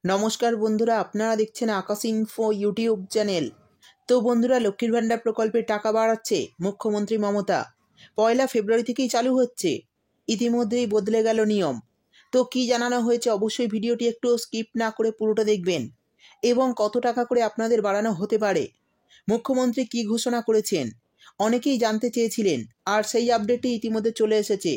নমস্কার বন্ধুরা, আপনারা দেখছেন আকাশ ইনফো ইউটিউব চ্যানেল। তো বন্ধুরা, লক্ষ্মীর ভান্ডার প্রকল্পের টাকা বাড়াচ্ছে মুখ্যমন্ত্রী মমতা। 1 ফেব্রুয়ারি থেকেই চালু হচ্ছে। ইতিমধ্যেই বদলে গেল নিয়ম। তো কি জানানো হয়েছে অবশ্যই ভিডিওটি একটু স্কিপ না করে পুরোটা দেখবেন। এবং কত টাকা করে আপনাদের বাড়ানো হতে পারে, মুখ্যমন্ত্রী কি ঘোষণা করেছেন, অনেকেই জানতে চেয়েছিলেন, আর সেই আপডেটটি ইতিমধ্যে চলে এসেছে।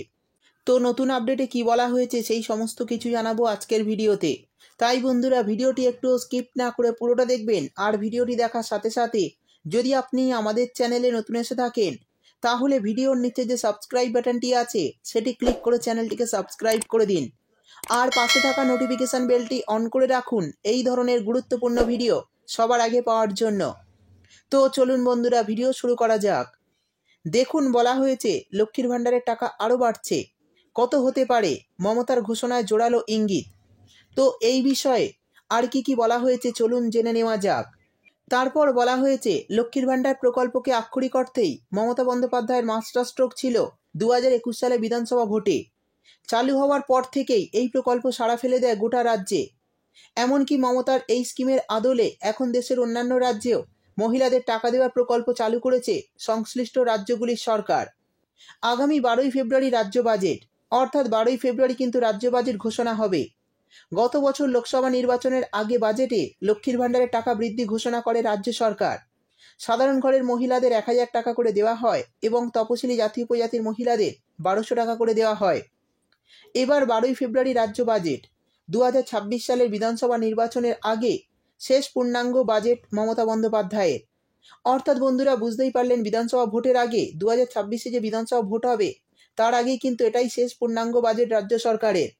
তো নতুন আপডেটে কি বলা হয়েছে সেই সমস্ত কিছু জানাবো আজকের ভিডিওতে। তাই বন্ধুরা, ভিডিওটি একটু স্কিপ না করে পুরোটা দেখবেন। আর ভিডিওটি দেখার সাথে সাথে যদি আপনি আমাদের চ্যানেলে নতুন এসে থাকেন, তাহলে ভিডিওর নিচে যে সাবস্ক্রাইব বাটনটি আছে সেটি ক্লিক করে চ্যানেলটিকে সাবস্ক্রাইব করে দিন। আর পাশে থাকা নোটিফিকেশন বেলটি অন করে রাখুন এই ধরনের গুরুত্বপূর্ণ ভিডিও সবার আগে পাওয়ার জন্য। তো চলুন বন্ধুরা, ভিডিও শুরু করা যাক। দেখুন, বলা হয়েছে লক্ষ্মীর ভান্ডারের টাকা আরও বাড়ছে। কত হতে পারে, মমতার ঘোষণায় জোরালো ইঙ্গিত। তো এই বিষয়ে আর কি বলা হয়েছে চলুন জেনে নেওয়া যাক। তারপর বলা হয়েছে লক্ষ্মীর ভান্ডার প্রকল্পকে আক্ষরিক অর্থেই মমতা বন্দ্যোপাধ্যায়ের মাস্টার স্ট্রোক ছিল 2021 সালে বিধানসভা ভোটে। চালু হওয়ার পর থেকেই এই প্রকল্প সাড়া ফেলে দেয় গোটা রাজ্যে। এমনকি মমতার এই স্কিমের আদলে এখন দেশের অন্যান্য রাজ্যেও মহিলাদের টাকা দেওয়ার প্রকল্প চালু করেছে সংশ্লিষ্ট রাজ্যগুলির সরকার। আগামী 12ই ফেব্রুয়ারি রাজ্য বাজেট, অর্থাৎ 12ই ফেব্রুয়ারি কিন্তু রাজ্য বাজেট ঘোষণা হবে। গত বছর লোকসভা নির্বাচনের আগে বাজেটে লক্ষ্মীর ভান্ডারের টাকা বৃদ্ধি ঘোষণা করে রাজ্য সরকার। সাধারণ ঘরের মহিলাদের 1000 টাকা করে দেওয়া হয় এবং তপশিলি জাতি উপজাতির মহিলাদের 1200 টাকা করে দেওয়া হয়। এবার 12ই ফেব্রুয়ারি রাজ্য বাজেট, 2026 সালের বিধানসভা নির্বাচনের আগে শেষ পূর্ণাঙ্গ বাজেট মমতা বন্দ্যোপাধ্যায়ের। অর্থাৎ বন্ধুরা, বুঝতেই পারলেন, বিধানসভা ভোটের আগে 2026-এ যে বিধানসভা ভোট হবে তার আগেই কিন্তু এটাই শেষ পূর্ণাঙ্গ বাজেট রাজ্য সরকারের।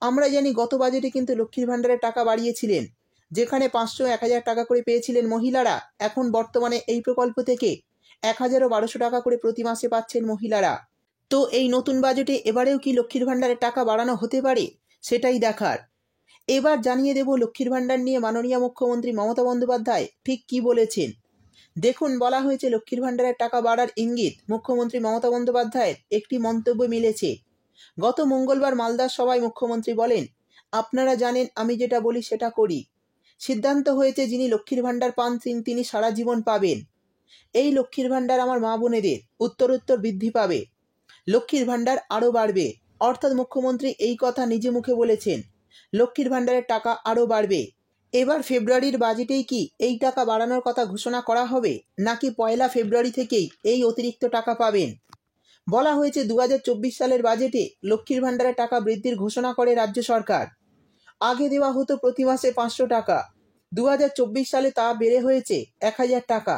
আমরা জানি গত বাজেটে কিন্তু লক্ষ্মীর ভান্ডারের টাকা বাড়িয়েছিলেন, যেখানে 500, 1000 টাকা করে পেয়েছিলেন মহিলারা। এখন বর্তমানে এই প্রকল্প থেকে 1000 ও 1200 টাকা করে প্রতি মাসে পাচ্ছেন মহিলারা। তো এই নতুন বাজেটে এবারেও কি লক্ষ্মীর ভান্ডারের টাকা বাড়ানো হতে পারে, সেটাই দেখার। এবার জানিয়ে দেব লক্ষ্মীর ভান্ডার নিয়ে মাননীয় মুখ্যমন্ত্রী মমতা বন্দ্যোপাধ্যায় ঠিক কি বলেছেন। দেখুন, বলা হয়েছে লক্ষ্মীর ভান্ডারের টাকা বাড়ার ইঙ্গিত মুখ্যমন্ত্রী মমতা বন্দ্যোপাধ্যায়ের একটি মন্তব্য মিলেছে। গত মঙ্গলবার মালদার সভায় মুখ্যমন্ত্রী বলেন, আপনারা জানেন আমি যেটা বলি সেটা করি। সিদ্ধান্ত হয়েছে যিনি লক্ষ্মীর ভান্ডার পান তিনি সারা জীবন পাবেন। এই লক্ষ্মীর ভান্ডার আমার মা বোনেদের উত্তরোত্তর বৃদ্ধি পাবে, লক্ষ্মীর ভান্ডার আরও বাড়বে। অর্থাৎ মুখ্যমন্ত্রী এই কথা নিজে মুখে বলেছেন, লক্ষ্মীর ভান্ডারের টাকা আরও বাড়বে। এবার ফেব্রুয়ারির বাজেটেই কি এই টাকা বাড়ানোর কথা ঘোষণা করা হবে, নাকি 1 ফেব্রুয়ারি থেকেই এই অতিরিক্ত টাকা পাবেন? বলা হয়েছে 2024 সালের বাজেটে লক্ষ্মীর ভান্ডারের টাকা বৃদ্ধির ঘোষণা করে রাজ্য সরকার। আগে দেওয়া হতো প্রতি মাসে 500 টাকা, 2024 সালে তা বেড়ে হয়েছে 1000 টাকা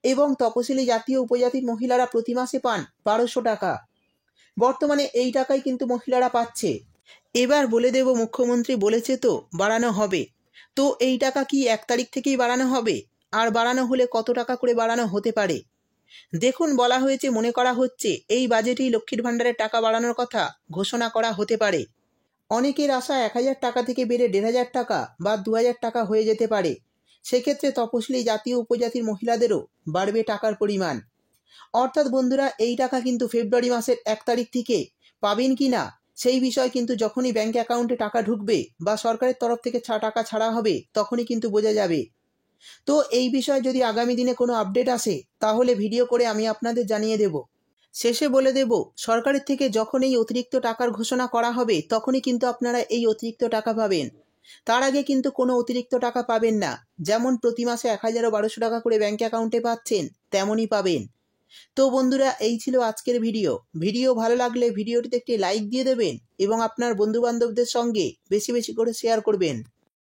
এবং তপশিলি জাতীয় উপজাতির মহিলারা প্রতি মাসে পান 1200 টাকা। বর্তমানে এই টাকাই কিন্তু মহিলারা পাচ্ছে। এবার বলে দেব, মুখ্যমন্ত্রী বলেছে তো বাড়ানো হবে। তো এই টাকা কি 1 তারিখ থেকেই বাড়ানো হবে? আর বাড়ানো হলে কত টাকা করে বাড়ানো হতে পারে? দেখুন, বলা হয়েছে মনে করা হচ্ছে এই বাজেটেই লক্ষ্মীর ভান্ডারের টাকা বাড়ানোর কথা ঘোষণা করা হতে পারে। অনেকের আশা 1000 টাকা থেকে বেড়ে 1500 টাকা বা 2000 টাকা হয়ে যেতে পারে। সেক্ষেত্রে তপশিলি জাতীয় উপজাতির মহিলাদেরও বাড়বে টাকার পরিমাণ। অর্থাৎ বন্ধুরা, এই টাকা কিন্তু ফেব্রুয়ারি মাসের 1 তারিখ থেকে পাবেন কি না সেই বিষয় কিন্তু যখনই ব্যাংক অ্যাকাউন্টে টাকা ঢুকবে বা সরকারের তরফ থেকে টাকা ছাড়া হবে তখনই কিন্তু বোঝা যাবে। তো এই বিষয়ে যদি আগামী দিনে কোনো আপডেট আসে তাহলে ভিডিও করে আমি আপনাদের জানিয়ে দেব। শেষে বলে দেব, সরকারের থেকে যখন এই অতিরিক্ত টাকার ঘোষণা করা হবে তখনই কিন্তু আপনারা এই অতিরিক্ত টাকা পাবেন। তার আগে কিন্তু কোনো অতিরিক্ত টাকা পাবেন না। যেমন প্রতি মাসে 1000 ও 1200 টাকা করে ব্যাংক অ্যাকাউন্টে পাচ্ছেন, তেমনই পাবেন। তো বন্ধুরা, এই ছিল আজকের ভিডিও ভালো লাগলে ভিডিওটিতে একটি লাইক দিয়ে দেবেন এবং আপনার বন্ধুবান্ধবদের সঙ্গে বেশি বেশি করে শেয়ার করবেন।